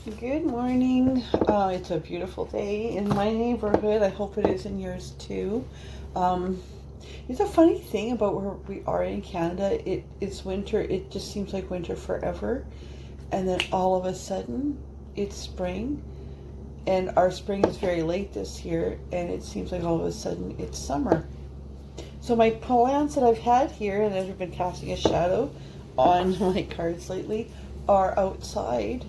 Good morning. It's a beautiful day in my neighborhood. I hope it is in yours too. Um, it's a funny thing about where we are in Canada. It's winter. It just seems like winter forever. And then all of a sudden, it's spring. And our spring is very late this year. And it seems like all of a sudden, it's summer. So my plants that I've had here and that have been casting a shadow on my cards lately are outside.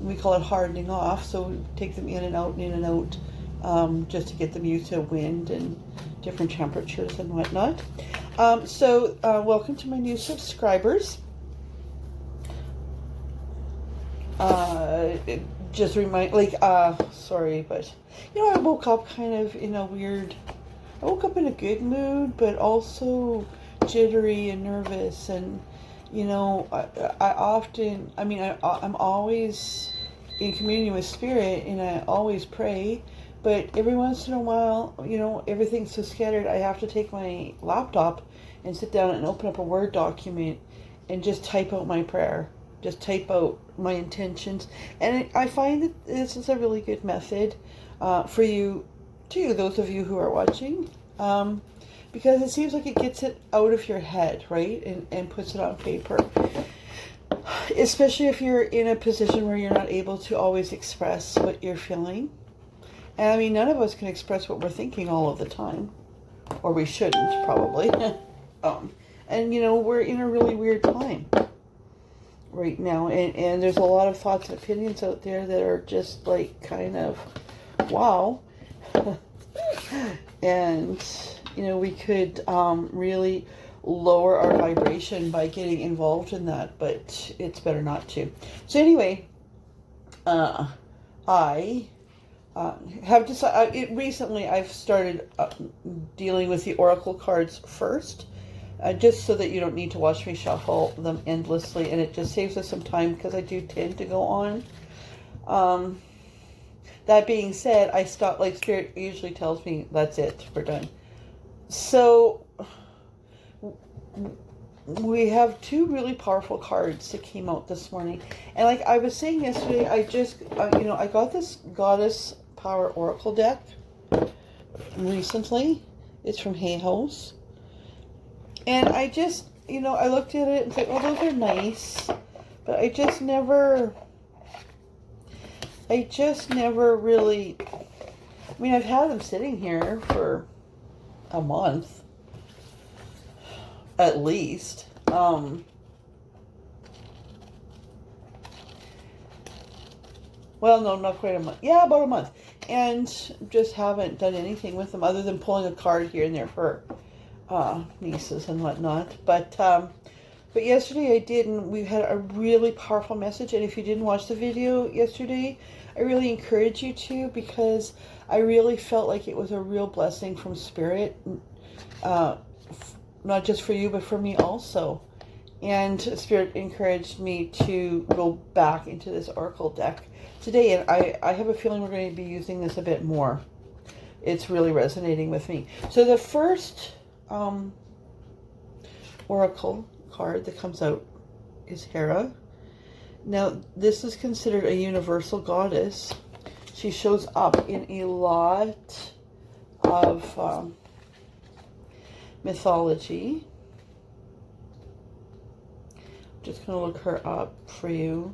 We call it hardening off, so we take them in and out and in and out, just to get them used to wind and different temperatures and whatnot. Welcome to my new subscribers. Just remind, sorry, but I woke up kind of in a weird. I woke up in a good mood, but also jittery and nervous and. I'm always in communion with spirit and I always pray, but every once in a while, everything's so scattered, I have to take my laptop and sit down and open up a Word document and just type out my prayer, just type out my intentions. And I find that this is a really good method for you too, those of you who are watching. Because it seems like it gets it out of your head, right? And puts it on paper. Especially if you're in a position where you're not able to always express what you're feeling. And I mean, none of us can express what we're thinking all of the time. Or we shouldn't, probably. We're in a really weird time right now. And there's a lot of thoughts and opinions out there that are just like kind of, wow. And we could really lower our vibration by getting involved in that, but it's better not to. So anyway, I have decided, recently I've started dealing with the oracle cards first, just so that you don't need to watch me shuffle them endlessly, and it just saves us some time because I do tend to go on. That being said, I stop, like Spirit usually tells me, that's it, we're done. So, we have two really powerful cards that came out this morning. And like I was saying yesterday, I just, I got this Goddess Power Oracle deck recently. It's from Hay House. And I just, I looked at it and said, oh, those are nice. But I just never really, I've had them sitting here for a month at least. Well, no, not quite a month. Yeah, about a month. And just haven't done anything with them other than pulling a card here and there for nieces and whatnot. But yesterday I did, and we had a really powerful message. And if you didn't watch the video yesterday, I really encourage you to, because I really felt like it was a real blessing from Spirit, not just for you, but for me also. And Spirit encouraged me to go back into this Oracle deck today, and I have a feeling we're going to be using this a bit more. It's really resonating with me. So the first Oracle card that comes out is Hera. Now, this is considered a universal goddess. She shows up in a lot of mythology. I'm just going to look her up for you.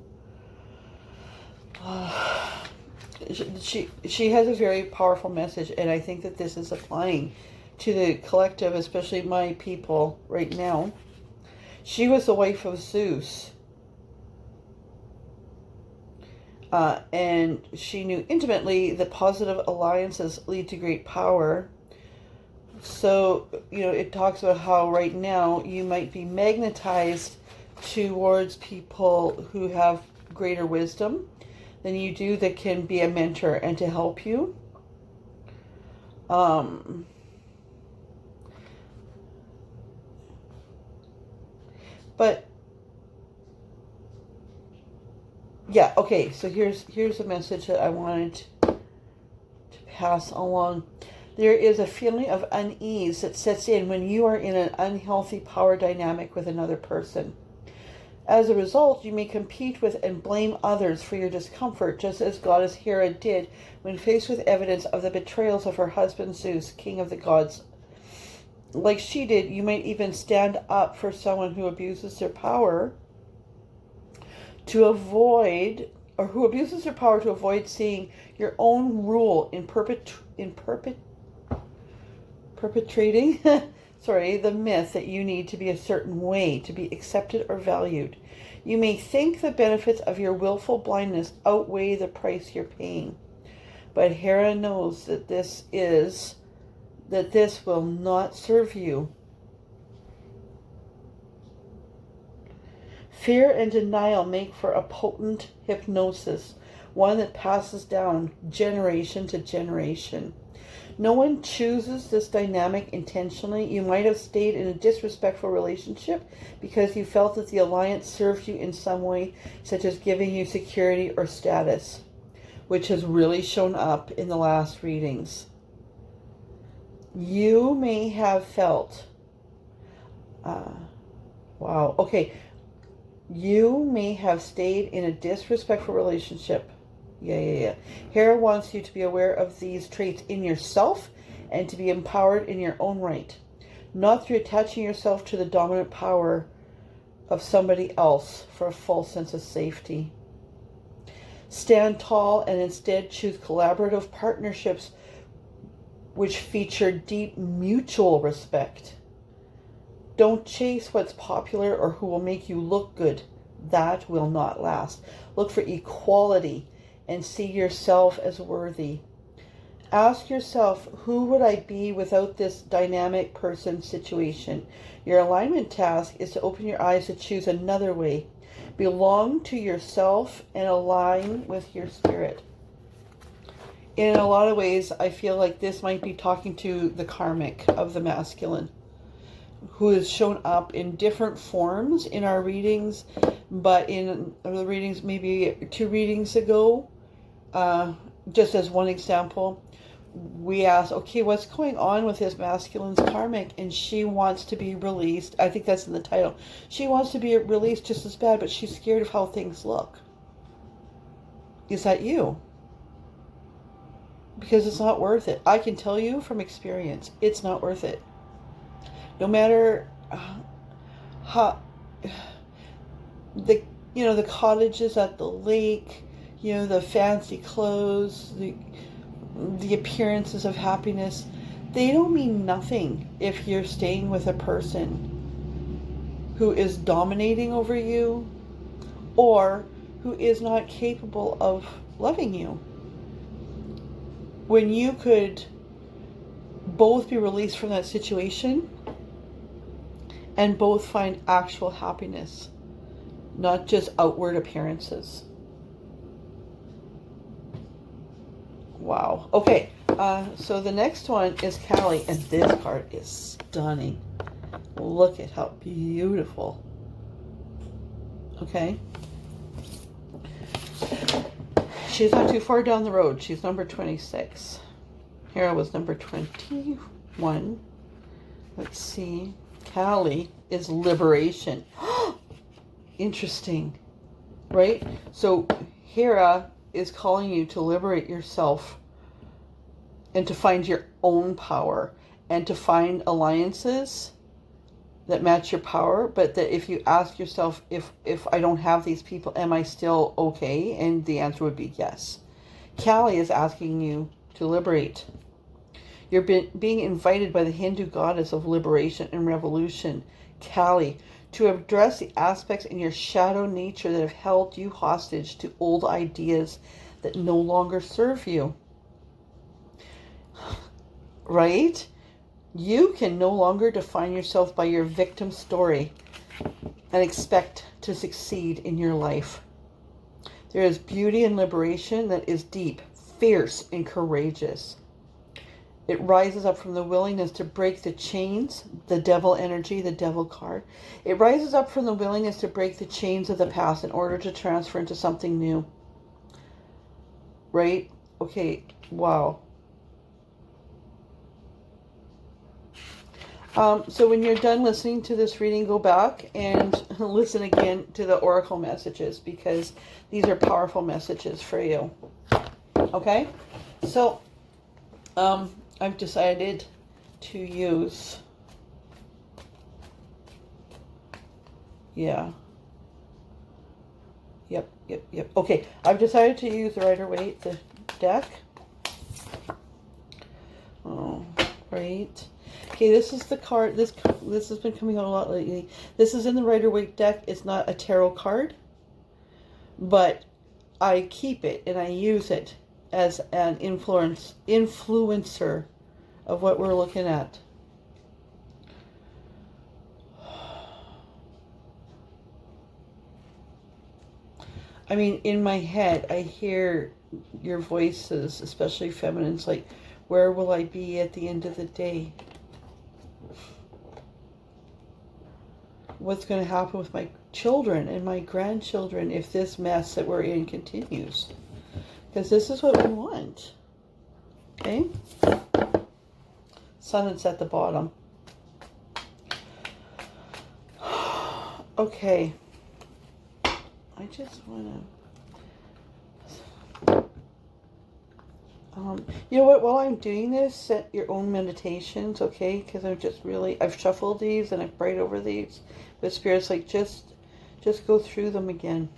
She has a very powerful message, and I think that this is applying to the collective, especially my people right now. She was the wife of Zeus. And she knew intimately that positive alliances lead to great power. So, it talks about how right now you might be magnetized towards people who have greater wisdom than you do, that can be a mentor and to help you. But yeah, okay, so here's a message that I wanted to pass along. There is a feeling of unease that sets in when you are in an unhealthy power dynamic with another person. As a result, you may compete with and blame others for your discomfort, just as goddess Hera did when faced with evidence of the betrayals of her husband Zeus, king of the gods. Like she did, you might even stand up for someone who abuses their power to avoid, or who abuses their power to avoid seeing your own rule in perpetrating the myth that you need to be a certain way to be accepted or valued. You may think the benefits of your willful blindness outweigh the price you're paying, but Hera knows that this will not serve you. Fear and denial make for a potent hypnosis, one that passes down generation to generation. No one chooses this dynamic intentionally. You might have stayed in a disrespectful relationship because you felt that the alliance served you in some way, such as giving you security or status, which has really shown up in the last readings. You may have felt, you may have stayed in a disrespectful relationship. Hera wants you to be aware of these traits in yourself and to be empowered in your own right, not through attaching yourself to the dominant power of somebody else for a false sense of safety. Stand tall and instead choose collaborative partnerships which feature deep mutual respect. Don't chase what's popular or who will make you look good. That will not last. Look for equality and see yourself as worthy. Ask yourself, who would I be without this dynamic person situation? Your alignment task is to open your eyes to choose another way. Belong to yourself and align with your spirit. In a lot of ways, I feel like this might be talking to the karmic of the masculine, who has shown up in different forms in our readings, but in the readings maybe 2 readings ago, just as one example, we asked, okay, what's going on with this masculine's karmic? And she wants to be released. I think that's in the title. She wants to be released just as bad, but she's scared of how things look. Is that you? Because it's not worth it. I can tell you from experience, it's not worth it. No matter how the cottages at the lake, the fancy clothes, the appearances of happiness, they don't mean nothing if you're staying with a person who is dominating over you or who is not capable of loving you. When you could both be released from that situation and both find actual happiness, not just outward appearances. Wow. Okay, so the next one is Callie, and this card is stunning. Look at how beautiful. Okay. She's not too far down the road. She's number 26. Hera was number 21. Let's see. Callie is liberation. Interesting, right? So Hera is calling you to liberate yourself and to find your own power and to find alliances that match your power, but that if you ask yourself, if I don't have these people, am I still okay? And the answer would be yes. Callie is asking you to liberate. You're being invited by the Hindu goddess of liberation and revolution, Kali, to address the aspects in your shadow nature that have held you hostage to old ideas that no longer serve you. Right? You can no longer define yourself by your victim story and expect to succeed in your life. There is beauty and liberation that is deep, fierce, and courageous. It rises up from the willingness to break the chains, the devil energy, the devil card. It rises up from the willingness to break the chains of the past in order to transfer into something new. Right? Okay, wow. So when you're done listening to this reading, go back and listen again to the oracle messages, because these are powerful messages for you. Okay? So I've decided to use, Yep. Okay, I've decided to use the Rider-Waite deck. Oh, right. Okay, this is the card. This has been coming out a lot lately. This is in the Rider-Waite deck. It's not a tarot card, but I keep it and I use it as an influencer of what we're looking at. I mean, in my head, I hear your voices, especially feminines, like, where will I be at the end of the day? What's going to happen with my children and my grandchildren if this mess that we're in continues? Because this is what we want. Okay? Sun is at the bottom. Okay. I just want to... you know what? While I'm doing this, set your own meditations, okay? Because I've shuffled these and I've prayed over these. But Spirit's like, just go through them again.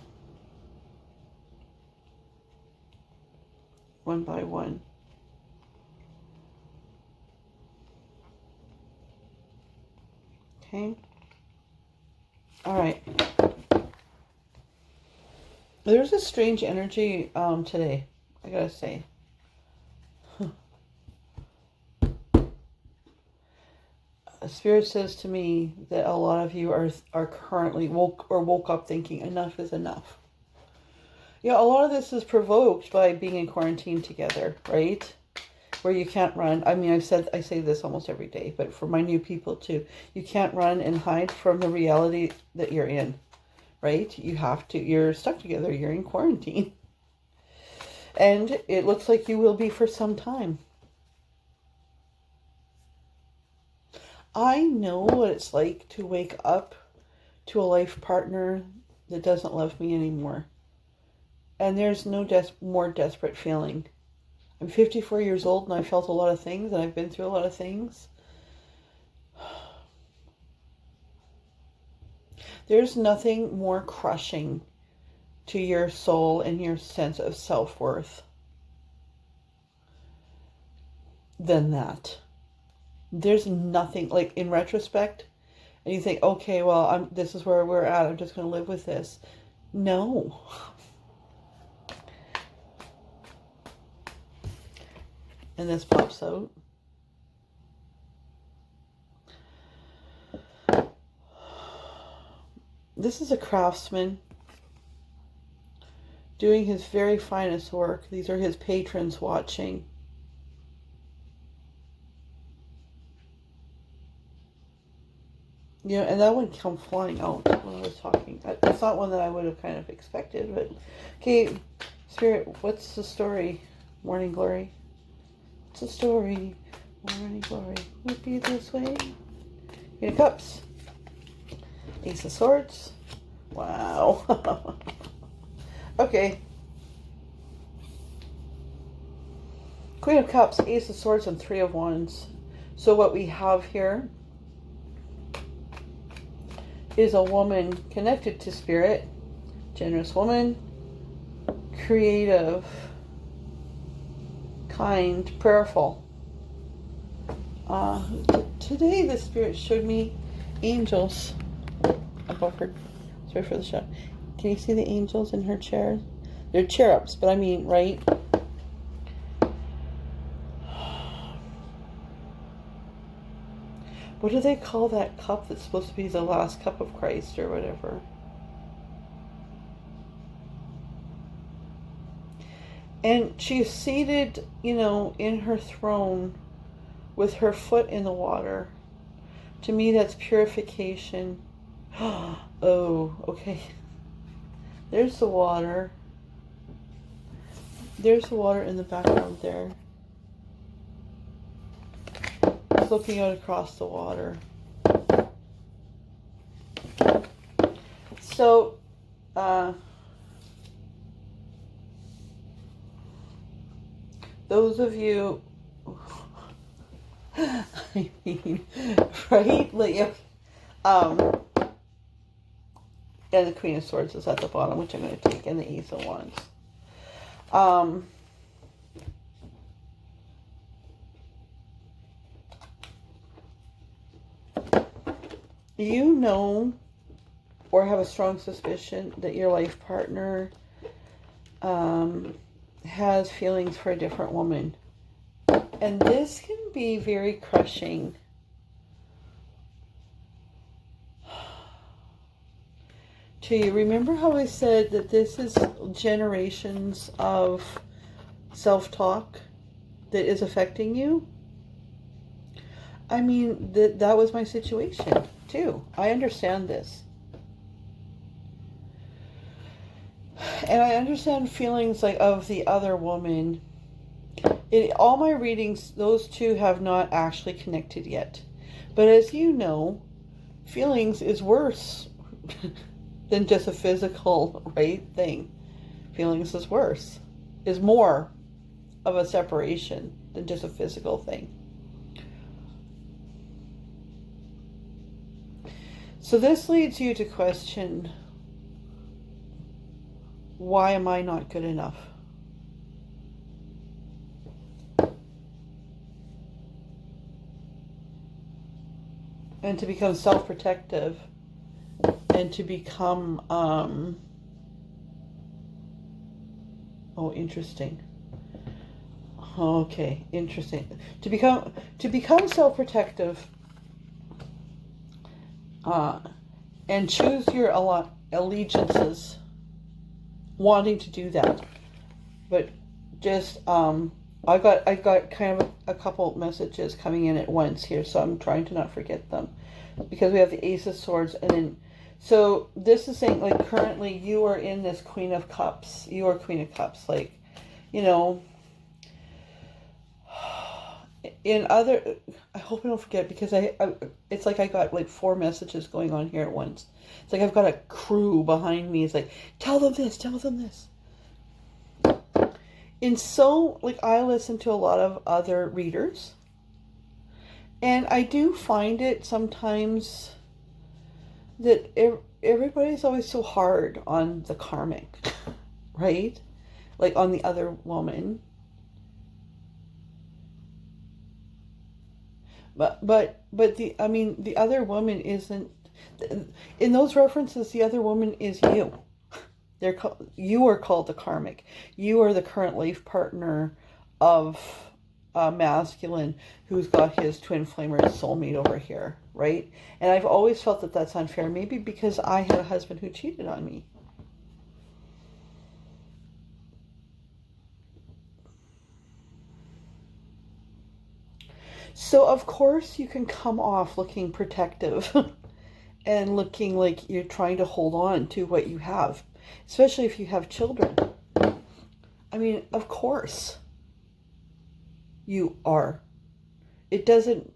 One by one. Okay? All right. There's a strange energy today, I gotta say. Spirit says to me that a lot of you are currently woke up thinking enough is enough. Yeah, a lot of this is provoked by being in quarantine together, right? Where you can't run. I mean, I say this almost every day, but for my new people too, you can't run and hide from the reality that you're in, right? You're stuck together, you're in quarantine. And it looks like you will be for some time. I know what it's like to wake up to a life partner that doesn't love me anymore. And there's no more desperate feeling. I'm 54 years old and I've felt a lot of things and I've been through a lot of things. There's nothing more crushing to your soul and your sense of self-worth than that. There's nothing, like, in retrospect, and you think, okay, well, this is where we're at, I'm just going to live with this. No. And this pops out. This is a craftsman doing his very finest work. These are his patrons watching. You know, and that one come flying out when I was talking. It's not one that I would have kind of expected, but... Okay, Spirit, what's the story? Morning Glory. What's the story? Morning Glory. Would be this way. Queen of Cups. Ace of Swords. Wow. Okay. Queen of Cups, Ace of Swords, and Three of Wands. So what we have here is a woman connected to Spirit, generous woman, creative, kind, prayerful. Today the Spirit showed me angels above her. Sorry for the shot. Can you see the angels in her chair? They're cherubs, but I mean, right? What do they call that cup that's supposed to be the last cup of Christ or whatever? And she's seated, you know, in her throne with her foot in the water. To me, that's purification. Oh, okay. There's the water. There's the water in the background there. He's looking out across the water. So, those of you, I mean, right? Like, and the Queen of Swords is at the bottom, which I'm going to take, and the Ace of Wands. You know, or have a strong suspicion that your life partner has feelings for a different woman. And this can be very crushing. To you. Remember how I said that this is generations of self-talk that is affecting you? I mean, that was my situation too. I understand this. And I understand feelings like of the other woman. In all my readings, those two have not actually connected yet. But as you know, feelings is worse than just a physical, right, thing. Feelings is worse. Is more of a separation than just a physical thing. So this leads you to question, why am I not good enough? And to become self-protective and to become, oh, interesting. Okay, interesting. To become self-protective and choose your allegiances, wanting to do that. But just, I got kind of a couple messages coming in at once here, so I'm trying to not forget them. Because we have the Ace of Swords, and then, so this is saying, like, currently you are in this Queen of Cups. You are Queen of Cups, like, you know, in other, I hope I don't forget, because it's like I got like 4 messages going on here at once. It's like I've got a crew behind me. It's like, tell them this, tell them this. And so, like, I listen to a lot of other readers, and I do find it sometimes that everybody's always so hard on the karmic, right? Like on the other woman. But the, I mean, the other woman isn't, in those references, the other woman is you. You are called the karmic. You are the current life partner of a masculine who's got his twin flame or his soulmate over here, right? And I've always felt that that's unfair, maybe because I had a husband who cheated on me. So, of course, you can come off looking protective and looking like you're trying to hold on to what you have, especially if you have children. I mean, of course you are. It doesn't,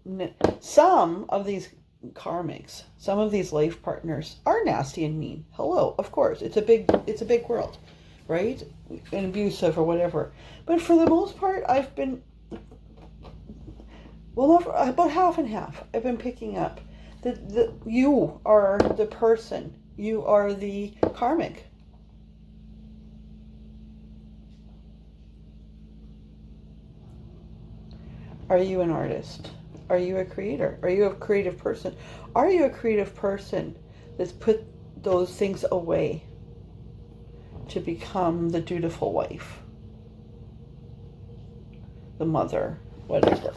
some of these karmics, some of these life partners are nasty and mean. Hello, of course. It's a big world, right? And abusive or whatever. But for the most part, I've been, well, about half and half. I've been picking up that you are the person. You are the karmic. Are you an artist? Are you a creator? Are you a creative person? Are you a creative person that's put those things away to become the dutiful wife, the mother, whatever?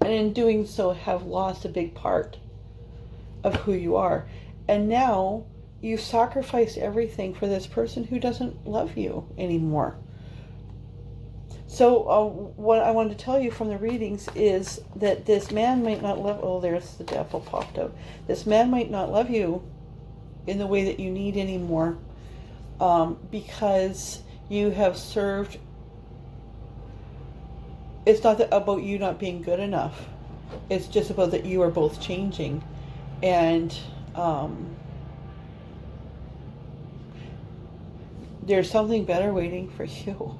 And in doing so have lost a big part of who you are. And now you've sacrificed everything for this person who doesn't love you anymore. So what I wanted to tell you from the readings is that this man might not love, oh, there's the devil popped up. This man might not love you in the way that you need anymore, because you have served. It's not about you not being good enough. It's just about that you are both changing. And there's something better waiting for you,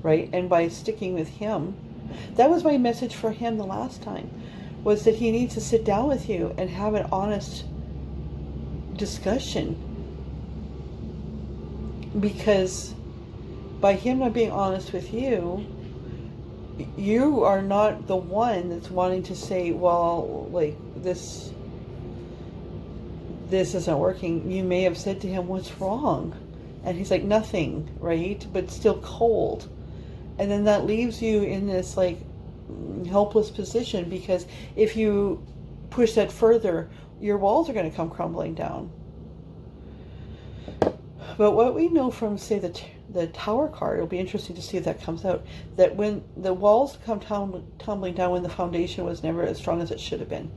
right? And by sticking with him, that was my message for him the last time, was that he needs to sit down with you and have an honest discussion. Because by him not being honest with you, you are not the one that's wanting to say, well, like, this isn't working. You may have said to him, what's wrong? And he's like, nothing, right? But still cold. And then that leaves you in this like helpless position, because if you push that further, your walls are going to come crumbling down. But what we know from, say, the Tower card, it'll be interesting to see if that comes out, that when the walls come tumbling down, when the foundation was never as strong as it should have been.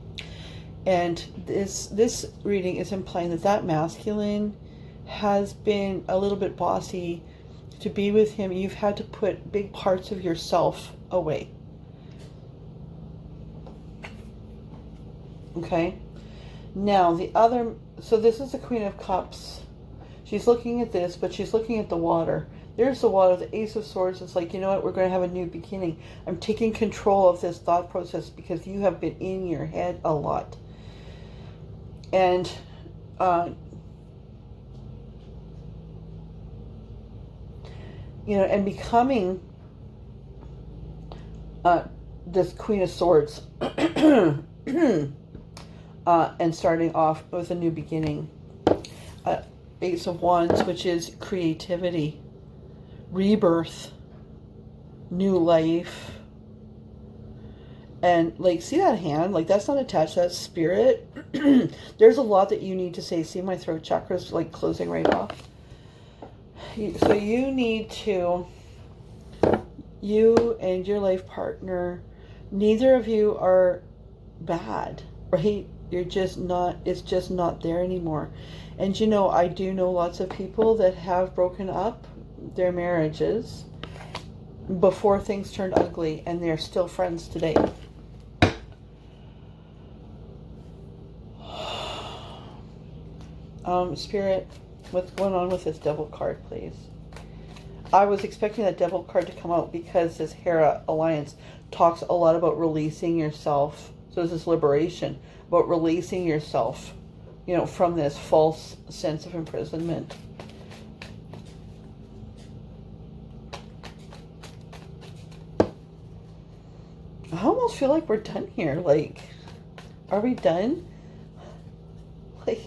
And this reading is implying that masculine has been a little bit bossy. To be with him, you've had to put big parts of yourself away. Okay? Now, so this is the Queen of Cups. She's looking at this, but she's looking at the water. There's the water, the Ace of Swords. It's like, you know what, we're going to have a new beginning. I'm taking control of this thought process because you have been in your head a lot. And and becoming this Queen of Swords and starting off with a new beginning. Ace of Wands, which is creativity, rebirth, new life. And like, see that hand? Like, that's not attached, that's spirit. There's a lot that you need to say. See, my throat chakra's like closing right off. So you need to, you and your life partner, neither of you are bad, right? You're just not, it's just not there anymore. And I do know lots of people that have broken up their marriages before things turned ugly, and they're still friends today. Spirit, what's going on with this Devil card, please? I was expecting that Devil card to come out because this Hera Alliance talks a lot about releasing yourself. So this is liberation, about releasing yourself, from this false sense of imprisonment. I almost feel like we're done here. Like, are we done? Like,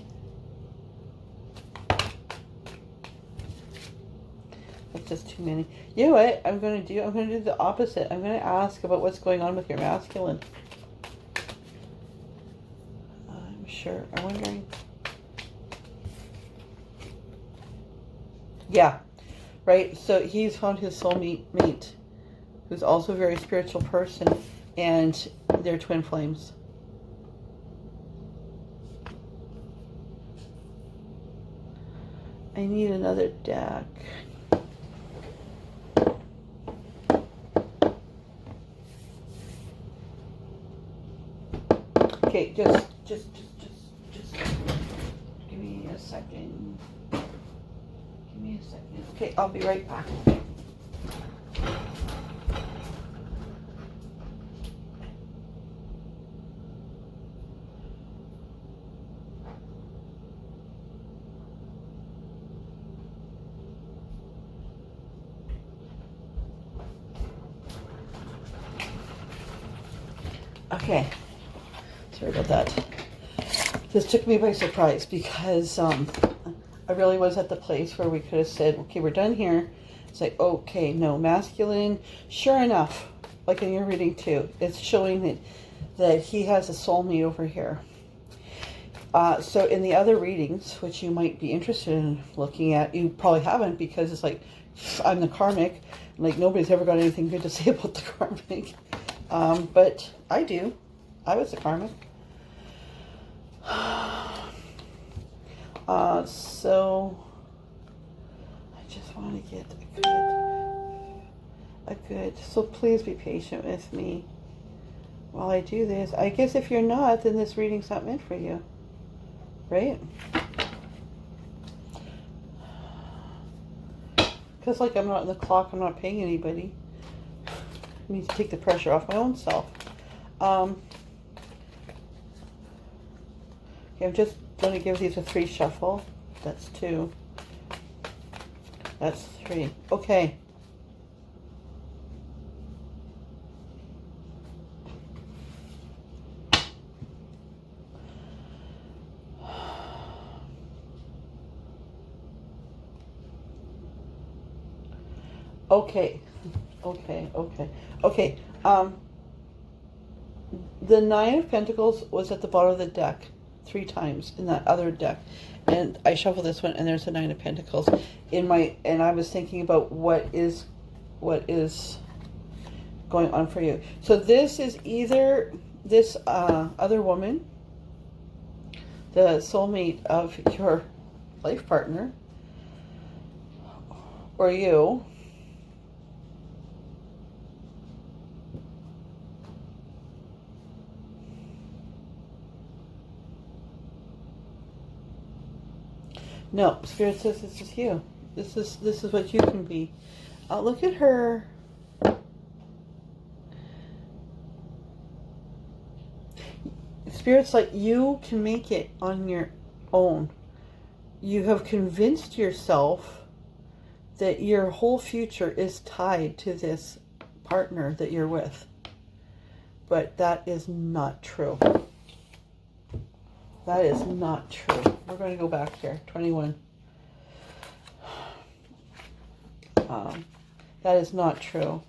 that's just too many. You know what I'm going to do? I'm going to do the opposite. I'm going to ask about what's going on with your masculine. I'm sure. I'm wondering. Yeah, right. So he's found his soulmate, who's also a very spiritual person, and they're twin flames. I need another deck. Okay, just give me a second. Give me a second. Okay, I'll be right back. Okay, sorry about that. This took me by surprise because I really was at the place where we could have said, okay, we're done here. It's like, okay, no, masculine. Sure enough, like in your reading too, it's showing that he has a soulmate over here. So in the other readings, which you might be interested in looking at, you probably haven't, because it's like, I'm the Karmic. Like, nobody's ever got anything good to say about the Karmic. But I do. I was the Karmic. So I just want to get a good, so please be patient with me. while I do this. I guess if you're not, then this reading's not meant for you. Right? Because like I'm not in the clock, I'm not paying anybody. I need to take the pressure off my own self. Okay, I'm just going to give these a 3 shuffle. That's 2. That's 3. Okay. Okay. Okay. The 9 of Pentacles was at the bottom of the deck 3 times in that other deck. And I shuffled this one and there's a 9 of Pentacles in my, and I was thinking about what is going on for you. So this is either this other woman, the soulmate of your life partner, or you. No, Spirit says this is you. This is what you can be. Look at her. Spirit's like, you can make it on your own. You have convinced yourself that your whole future is tied to this partner that you're with. But that is not true. That is not true. We're going to go back here. 21. That is not true.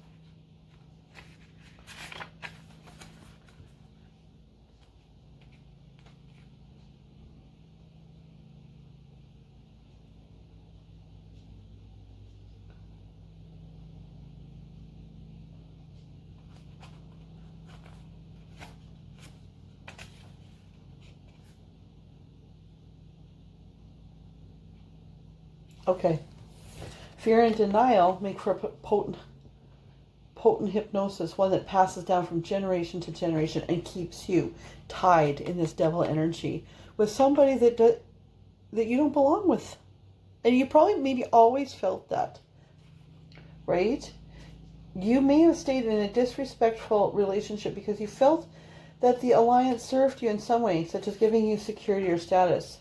Okay. Fear and denial make for a potent hypnosis, one that passes down from generation to generation and keeps you tied in this devil energy with somebody that you don't belong with. And you probably maybe always felt that, right? You may have stayed in a disrespectful relationship because you felt that the alliance served you in some way, such as giving you security or status.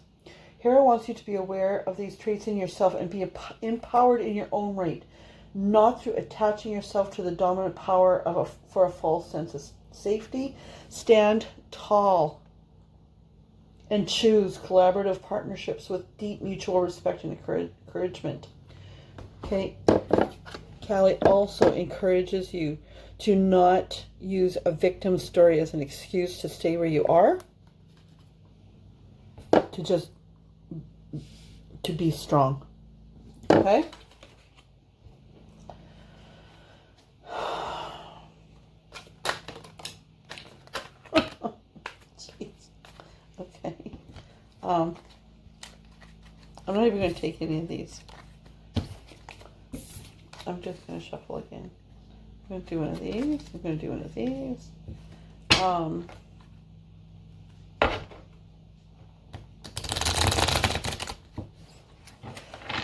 Hero wants you to be aware of these traits in yourself and be empowered in your own right, not through attaching yourself to the dominant power for a false sense of safety. Stand tall and choose collaborative partnerships with deep mutual respect and encouragement. Okay. Callie also encourages you to not use a victim story as an excuse to stay where you are, to be strong. Okay? Jeez. Okay. I'm not even going to take any of these. I'm just going to shuffle again. I'm going to do one of these. I'm going to do one of these.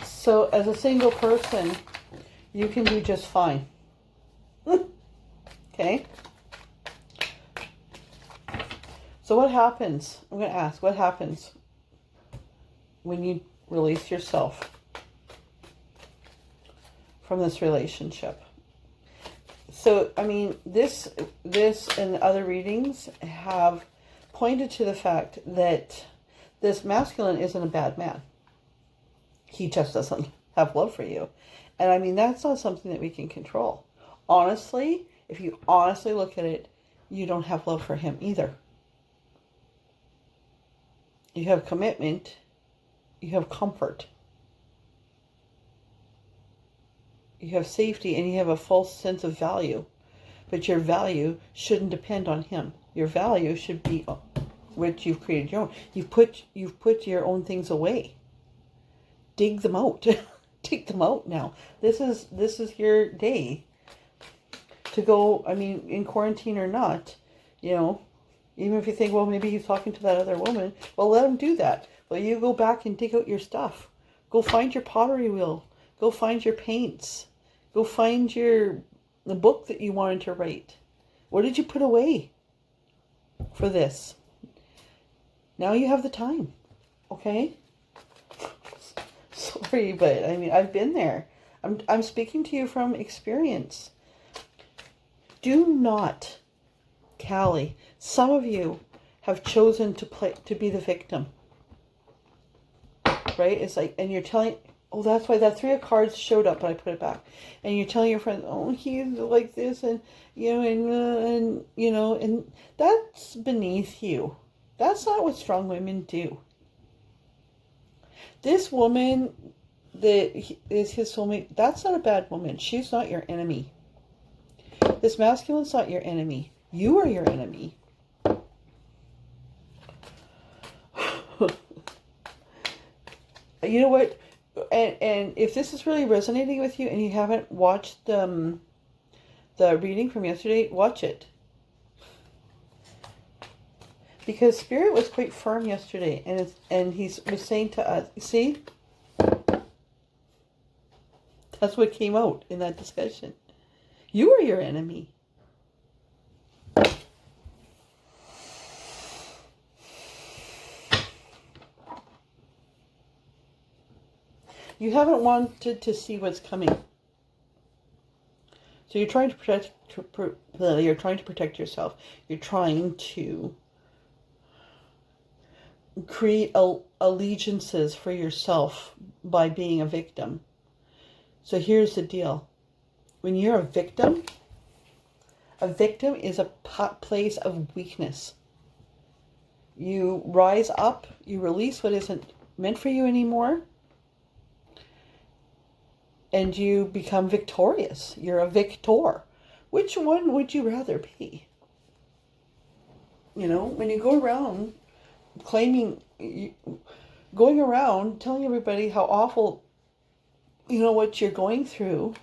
So as a single person, you can do just fine. Okay? So what happens? I'm going to ask, what happens when you release yourself from this relationship? So, I mean, this and other readings have pointed to the fact that this masculine isn't a bad man. He just doesn't have love for you. And I mean, that's not something that we can control. Honestly, if you honestly look at it, you don't have love for him either. You have commitment. You have comfort. You have safety, and you have a false sense of value. But your value shouldn't depend on him. Your value should be what you've created your own. You've put your own things away. Dig them out. Dig them out now. This is your day to go. I mean, in quarantine or not, You know, even if you think, well, maybe he's talking to that other woman, well, let him do that. Well, you go back and dig out your stuff. Go find your pottery wheel. Go find your paints. Go find the book that you wanted to write. What did you put away for this? Now you have the time. Okay? Sorry, but I mean, I've been there. I'm speaking to you from experience. Do not, Callie, some of you have chosen to be the victim. Right? It's like, and you're telling, oh, that's why that 3 of cards showed up, and I put it back. And you're telling your friend, oh, he's like this, and, you know, and you know, and that's beneath you. That's not what strong women do. This woman that is his soulmate, that's not a bad woman. She's not your enemy. This masculine's not your enemy. You are your enemy. You know what? And if this is really resonating with you and you haven't watched the reading from yesterday, watch it. Because Spirit was quite firm yesterday, and he was saying to us, see? That's what came out in that discussion. You are your enemy. You haven't wanted to see what's coming. So you're trying to protect yourself. You're trying to create allegiances for yourself by being a victim. So here's the deal. When you're a victim is a place of weakness. You rise up, you release what isn't meant for you anymore, and you become victorious. You're a victor. Which one would you rather be? You know, when you go around going around telling everybody how awful, you know, what you're going through,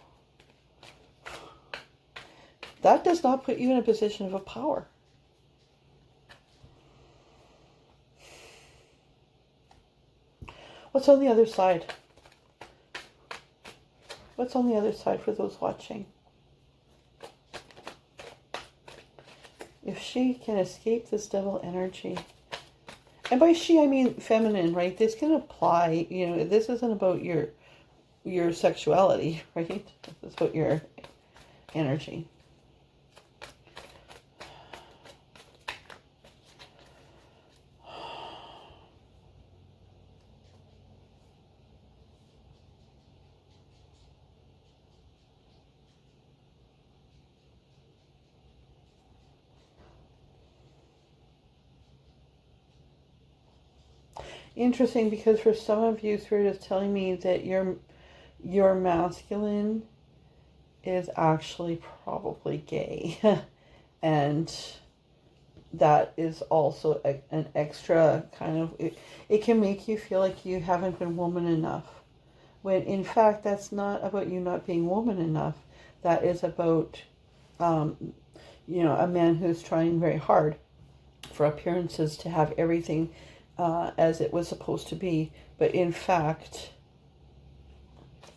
that does not put you in a position of power. What's on the other side? What's on the other side for those watching? If she can escape this devil energy, and by she I mean feminine, right? This can apply, you know, this isn't about your sexuality, right? It's about your energy. Interesting, because for some of you, Spirit is telling me that your masculine is actually probably gay. And that is also an extra kind of, it can make you feel like you haven't been woman enough. When in fact, that's not about you not being woman enough. That is about, you know, a man who's trying very hard for appearances to have everything as it was supposed to be, but in fact,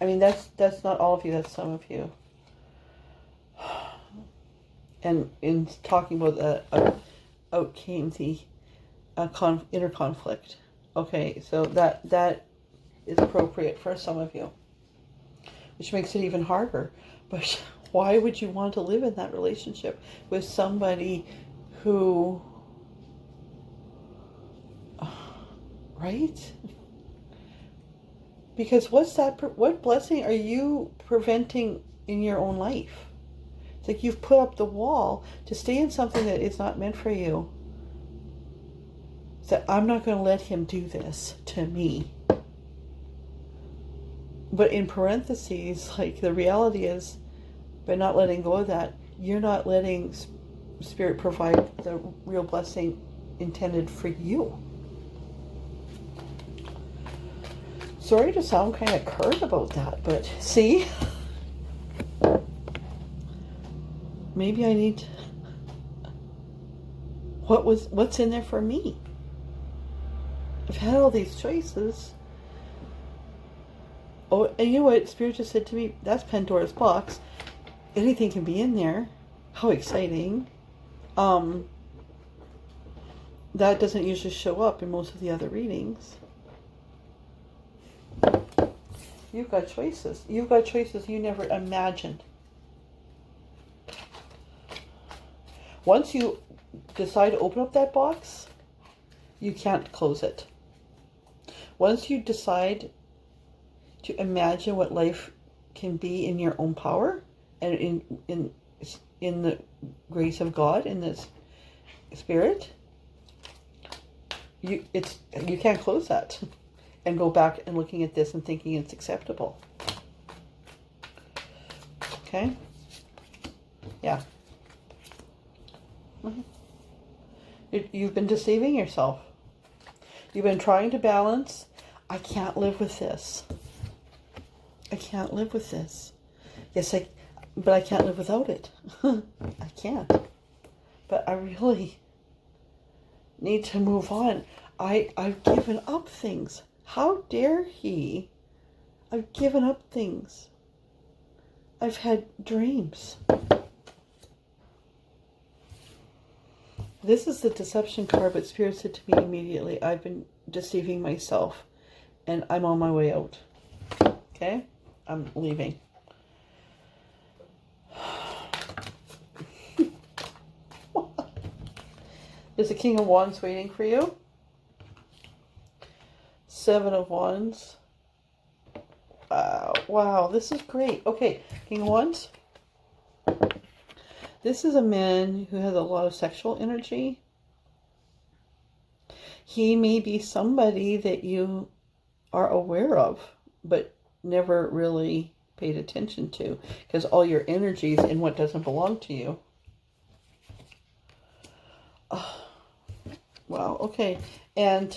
I mean, that's not all of you, that's some of you. And in talking about that, out came the inner conflict. Okay, so that is appropriate for some of you, which makes it even harder. But why would you want to live in that relationship with somebody who, right? Because what blessing are you preventing in your own life? It's like you've put up the wall to stay in something that is not meant for you. So I'm not going to let him do this to me. But in parentheses, like, the reality is, by not letting go of that, you're not letting Spirit provide the real blessing intended for you. Sorry to sound kind of curt about that, but see? Maybe I need what's in there for me? I've had all these choices. Oh, and you know what? Spirit just said to me, that's Pandora's box. Anything can be in there. How exciting. That doesn't usually show up in most of the other readings. You've got choices. You've got choices you never imagined. Once you decide to open up that box, you can't close it. Once you decide to imagine what life can be in your own power and in the grace of God, in this spirit, you can't close that and go back and looking at this and thinking it's acceptable. Okay? Yeah. You've been deceiving yourself. You've been trying to balance. I can't live with this. I can't live with this. Yes, but I can't live without it. I can't. But I really need to move on. I've given up things. How dare he? I've given up things. I've had dreams. This is the deception card, but Spirit said to me immediately, I've been deceiving myself and I'm on my way out. Okay? I'm leaving. There's a King of Wands waiting for you. Seven of Wands. Wow, this is great. Okay, King of Wands. This is a man who has a lot of sexual energy. He may be somebody that you are aware of, but never really paid attention to, because all your energy is in what doesn't belong to you. Wow, okay. And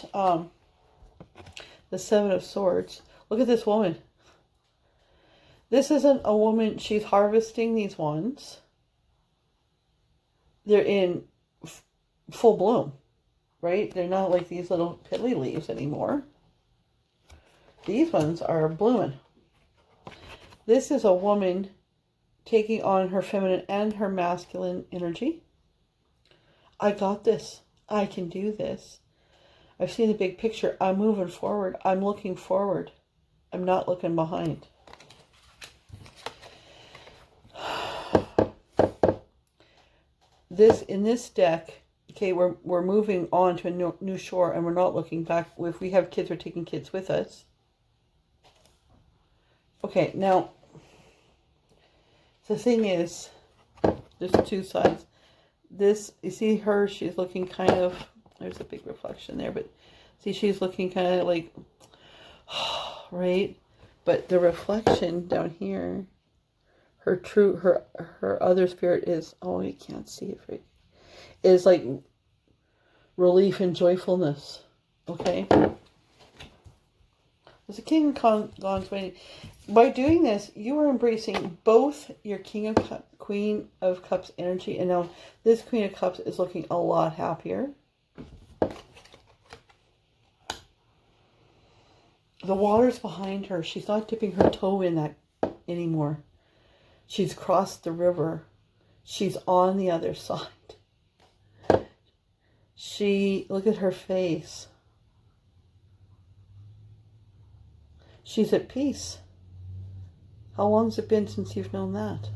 the Seven of Swords. Look at this woman. This isn't a woman, she's harvesting these wands. They're in full bloom, right? They're not like these little piddly leaves anymore. These ones are blooming. This is a woman taking on her feminine and her masculine energy. I got this. I can do this. I've seen the big picture. I'm moving forward. I'm looking forward. I'm not looking behind. In this deck, okay, we're moving on to a new shore, and we're not looking back. If we have kids, we're taking kids with us. Okay, now the thing is, there's two sides. This, you see her, she's looking kind of, there's a big reflection there, but see, she's looking kind of like, right? But the reflection down here, her other spirit is, oh, you can't see it right, is like relief and joyfulness, okay? There's a King of Wands waiting. By doing this, you are embracing both your Queen of Cups energy, and now this Queen of Cups is looking a lot happier. The water's behind her. She's not dipping her toe in that anymore. She's crossed the river. She's on the other side. Look at her face. She's at peace. How long's it been since you've known that?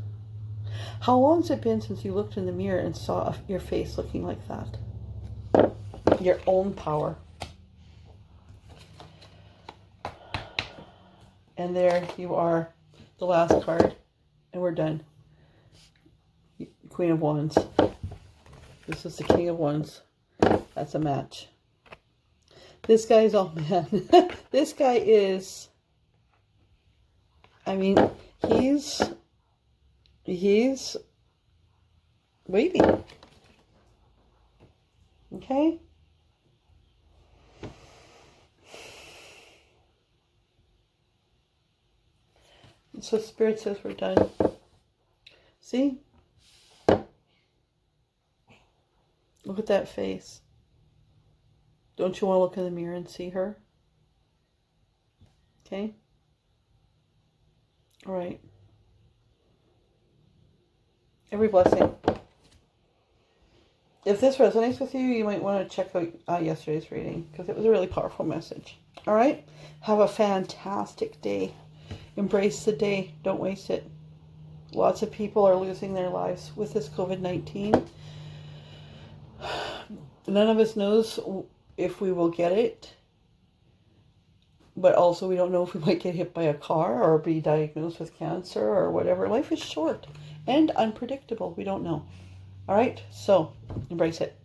How long's it been since you looked in the mirror and saw your face looking like that? Your own power. And there you are, the last card, and we're done. Queen of Wands. This is the King of Wands. That's a match. This guy's, oh man, this guy is, I mean, he's waiting. Okay? So Spirit says we're done. See? Look at that face. Don't you want to look in the mirror and see her? Okay? All right. Every blessing. If this resonates with you, you might want to check out yesterday's reading because it was a really powerful message. All right? Have a fantastic day. Embrace the day. Don't waste it. Lots of people are losing their lives with this COVID-19. None of us knows if we will get it. But also we don't know if we might get hit by a car or be diagnosed with cancer or whatever. Life is short and unpredictable. We don't know. All right? So, embrace it.